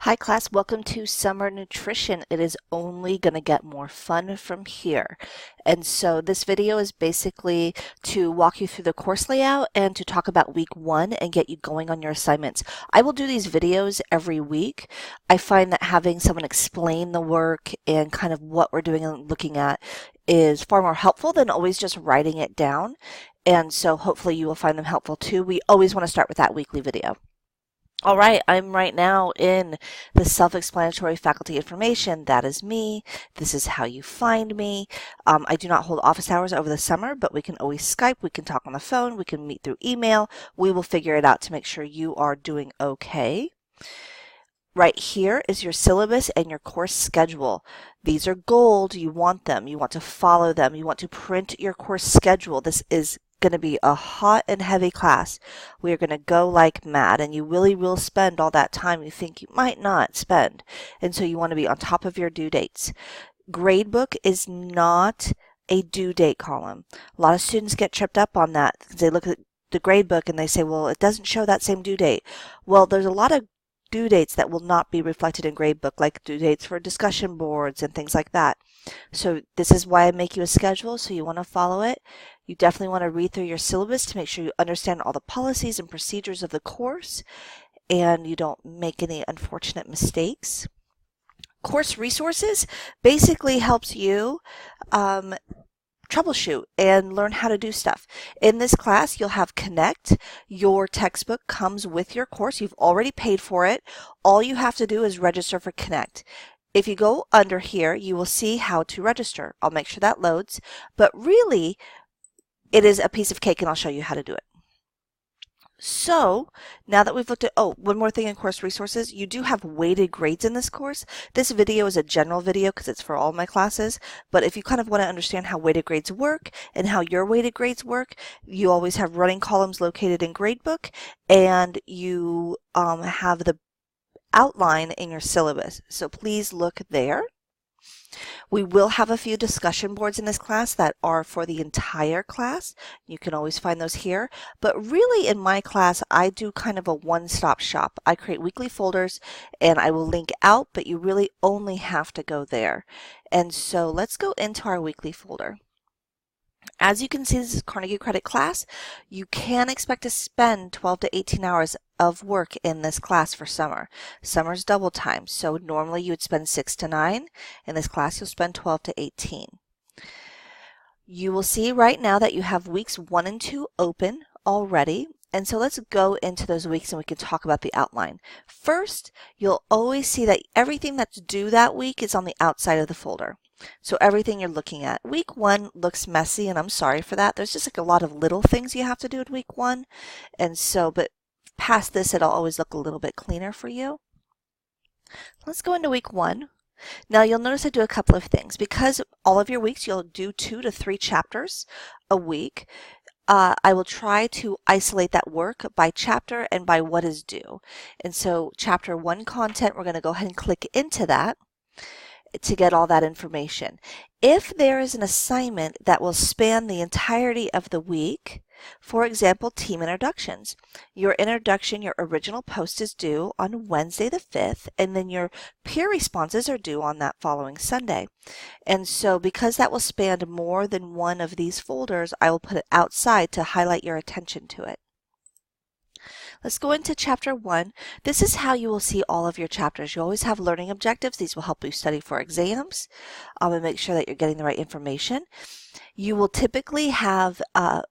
Hi class, welcome to Summer Nutrition. It is only going to get more fun from here. And so this video is basically to walk you through the course layout and to talk about week one and get you going on your assignments. I will do these videos every week. I find that having someone explain the work and kind of what we're doing and looking at is far more helpful than always just writing it down. And so hopefully you will find them helpful too. We always want to start with that weekly video. All right, I'm right now in the self-explanatory faculty information. That is me. This is how you find me. I do not hold office hours over the summer, but we can always Skype. We can talk on the phone. We can meet through email. We will figure it out to make sure you are doing okay. Right here is your syllabus and your course schedule. These are gold. You want them. You want to follow them. You want to print your course schedule. This is going to be a hot and heavy class. We are going to go like mad, and you really will spend all that time you think you might not spend. And so you want to be on top of your due dates. Gradebook is not a due date column. A lot of students get tripped up on that because they look at the gradebook and they say, well, it doesn't show that same due date. Well, there's a lot of due dates that will not be reflected in gradebook, like due dates for discussion boards and things like that. So this is why I make you a schedule, so you want to follow it. You definitely want to read through your syllabus to make sure you understand all the policies and procedures of the course and you don't make any unfortunate mistakes. Course resources basically helps you troubleshoot and learn how to do stuff. In this class, you'll have Connect. Your textbook comes with your course. You've already paid for it. All you have to do is register for Connect. If you go under here, you will see how to register. I'll make sure that loads, but really it is a piece of cake and I'll show you how to do it. So now that we've looked at, one more thing in course resources, you do have weighted grades in this course. This video is a general video because it's for all my classes, but if you kind of want to understand how weighted grades work and how your weighted grades work, you always have running columns located in gradebook, and you have the outline in your syllabus. So please look there. We will have a few discussion boards in this class that are for the entire class. You can always find those here. But really in my class, I do kind of a one-stop shop. I create weekly folders and I will link out, but you really only have to go there. And so let's go into our weekly folder. As you can see, this is Carnegie Credit class. You can expect to spend 12 to 18 hours of work in this class for summer. Summer's double time, so normally you would spend 6 to 9. In this class, you'll spend 12 to 18. You will see right now that you have weeks 1 and 2 open already. And so let's go into those weeks and we can talk about the outline. First, you'll always see that everything that's due that week is on the outside of the folder. So everything you're looking at. Week 1 looks messy, and I'm sorry for that. There's just like a lot of little things you have to do at week 1. And so, but past this, it'll always look a little bit cleaner for you. Let's go into week 1. Now you'll notice I do a couple of things. Because all of your weeks, you'll do 2 to 3 chapters a week. I will try to isolate that work by chapter and by what is due. And so chapter 1 content, we're going to go ahead and click into that to get all that information. If there is an assignment that will span the entirety of the week, for example, team introductions, your introduction, your original post is due on Wednesday the 5th, and then your peer responses are due on that following Sunday. And so because that will span more than one of these folders, I will put it outside to highlight your attention to it. Let's go into chapter 1. This is how you will see all of your chapters. You always have learning objectives. These will help you study for exams and make sure that you're getting the right information. You will typically have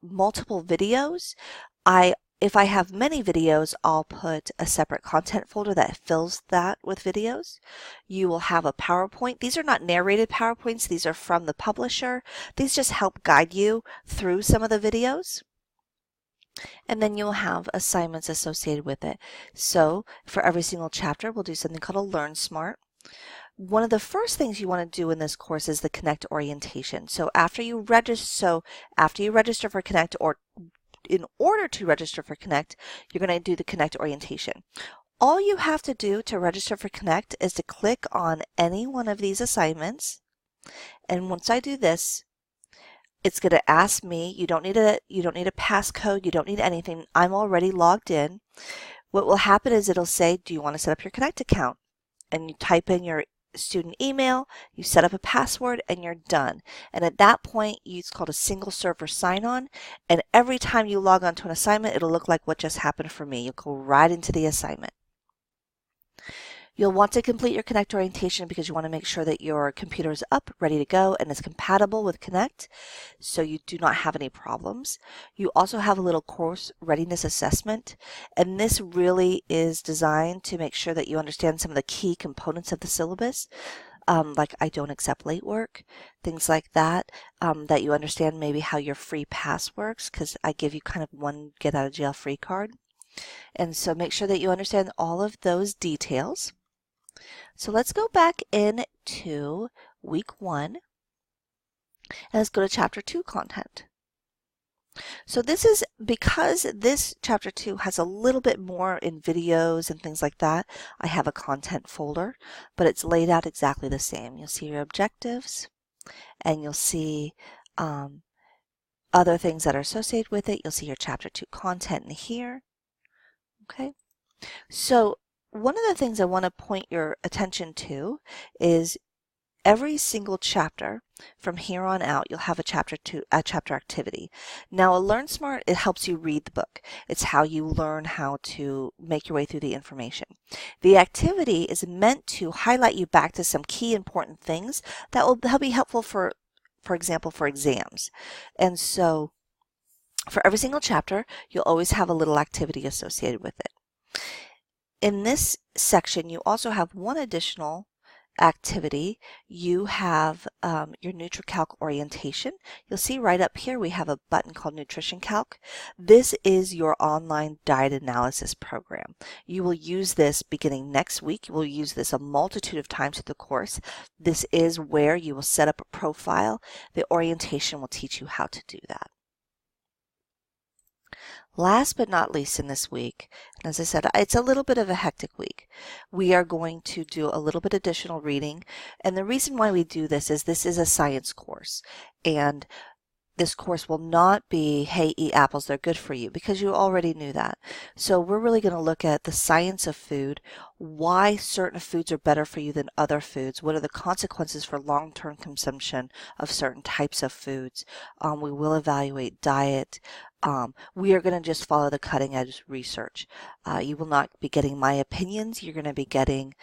multiple videos. If I have many videos, I'll put a separate content folder that fills that with videos. You will have a PowerPoint. These are not narrated PowerPoints. These are from the publisher. These just help guide you through some of the videos. And then you'll have assignments associated with it. So for every single chapter, we'll do something called a Learn Smart. One of the first things you want to do in this course is the Connect orientation. So after you register for Connect, or in order to register for Connect, you're going to do the Connect orientation. All you have to do to register for Connect is to click on any one of these assignments. And once I do this, it's going to ask me, you don't need a passcode, you don't need anything. I'm already logged in. What will happen is it'll say, do you want to set up your Connect account? and you type in your student email, you set up a password, and you're done. And at that point, it's called a single server sign-on, and every time you log on to an assignment, it'll look like what just happened for me. You'll go right into the assignment. You'll want to complete your Connect orientation because you want to make sure that your computer is up, ready to go, and is compatible with Connect, so you do not have any problems. You also have a little course readiness assessment, and this really is designed to make sure that you understand some of the key components of the syllabus, like I don't accept late work, things like that, that you understand maybe how your free pass works, because I give you kind of one get out of jail free card. And so make sure that you understand all of those details. So let's go back into week 1 and let's go to chapter 2 content. So this is because this chapter 2 has a little bit more in videos and things like that. I have a content folder, but it's laid out exactly the same. You'll see your objectives and you'll see other things that are associated with it. You'll see your chapter 2 content in here. Okay. So one of the things I want to point your attention to is every single chapter from here on out, you'll have a chapter activity. Now, a Learn Smart, it helps you read the book. It's how you learn how to make your way through the information. The activity is meant to highlight you back to some key important things that will be helpful for example, for exams. And so for every single chapter, you'll always have a little activity associated with it. In this section, you also have one additional activity. You have your NutriCalc orientation. You'll see right up here we have a button called Nutrition Calc. This is your online diet analysis program. You will use this beginning next week. You will use this a multitude of times through the course. This is where you will set up a profile. The orientation will teach you how to do that. Last but not least in this week, and as I said, it's a little bit of a hectic week. We are going to do a little bit additional reading, and the reason why we do this is a science course, and this course will not be, hey, eat apples, they're good for you, because you already knew that. So we're really going to look at the science of food, why certain foods are better for you than other foods, what are the consequences for long-term consumption of certain types of foods. We will evaluate diet. We are going to just follow the cutting edge research. You will not be getting my opinions. You're going to be getting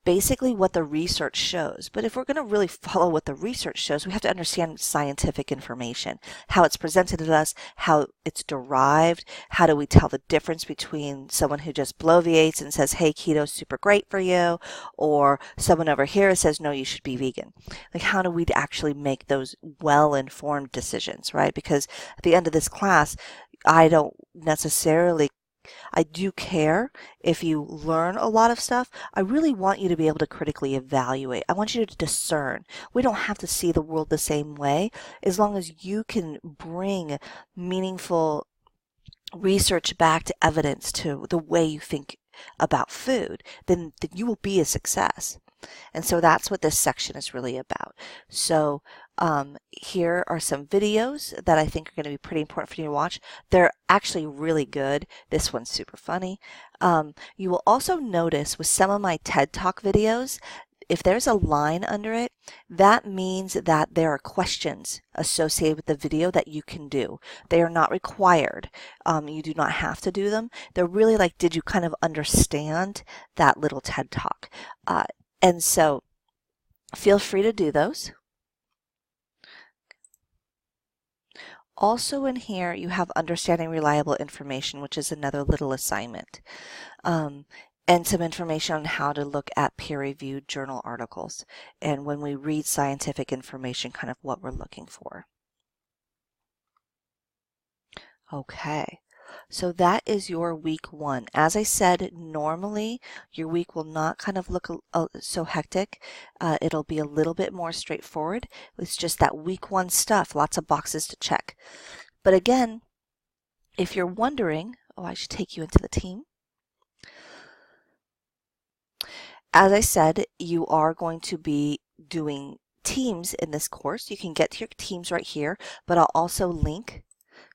basically what the research shows. But if we're going to really follow what the research shows, we have to understand scientific information, how it's presented to us, how it's derived, how do we tell the difference between someone who just bloviates and says, hey, keto's super great for you, or someone over here says, no, you should be vegan. Like, how do we actually make those well-informed decisions, right? Because at the end of this class, I do care if you learn a lot of stuff. I really want you to be able to critically evaluate. I want you to discern. We don't have to see the world the same way. As long as you can bring meaningful research backed evidence to the way you think about food, then you will be a success. And so that's what this section is really about. So here are some videos that I think are going to be pretty important for you to watch. They're actually really good. This one's super funny. You will also notice with some of my TED Talk videos, if there's a line under it, that means that there are questions associated with the video that you can do. They are not required. You do not have to do them. They're really like, did you kind of understand that little TED Talk? And so feel free to do those. Also in here, you have understanding reliable information, which is another little assignment, and some information on how to look at peer-reviewed journal articles, and when we read scientific information, kind of what we're looking for. Okay. So that is your week 1. As I said, normally your week will not kind of look so hectic. It'll be a little bit more straightforward. It's just that week 1 stuff, lots of boxes to check. But again, if you're wondering, I should take you into the team. As I said, you are going to be doing teams in this course. You can get to your teams right here, but I'll also link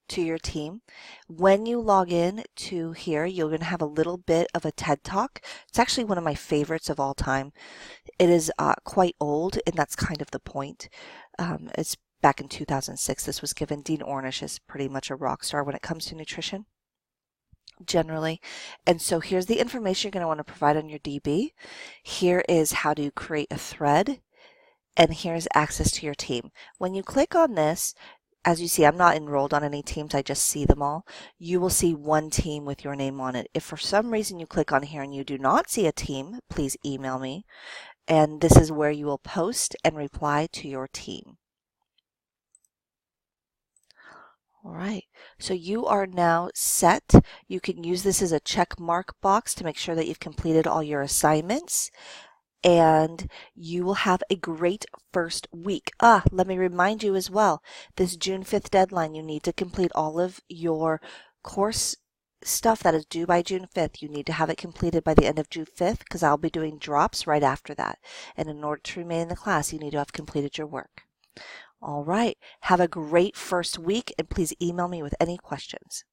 to your team. When you log in to here, you're going to have a little bit of a TED Talk. It's actually one of my favorites of all time. It is quite old, and that's kind of the point. It's back in 2006. This was given. Dean Ornish is pretty much a rock star when it comes to nutrition, generally. And so here's the information you're going to want to provide on your DB. Here is how to create a thread, and here's access to your team. When you click on this, as you see, I'm not enrolled on any teams, I just see them all. You will see one team with your name on it. If for some reason you click on here and you do not see a team, please email me. And this is where you will post and reply to your team. All right, so you are now set. You can use this as a check mark box to make sure that you've completed all your assignments. And you will have a great first week. Let me remind you as well, this June 5th deadline, you need to complete all of your course stuff that is due by June 5th. You need to have it completed by the end of June 5th because I'll be doing drops right after that. And in order to remain in the class, you need to have completed your work. All right, have a great first week, and please email me with any questions.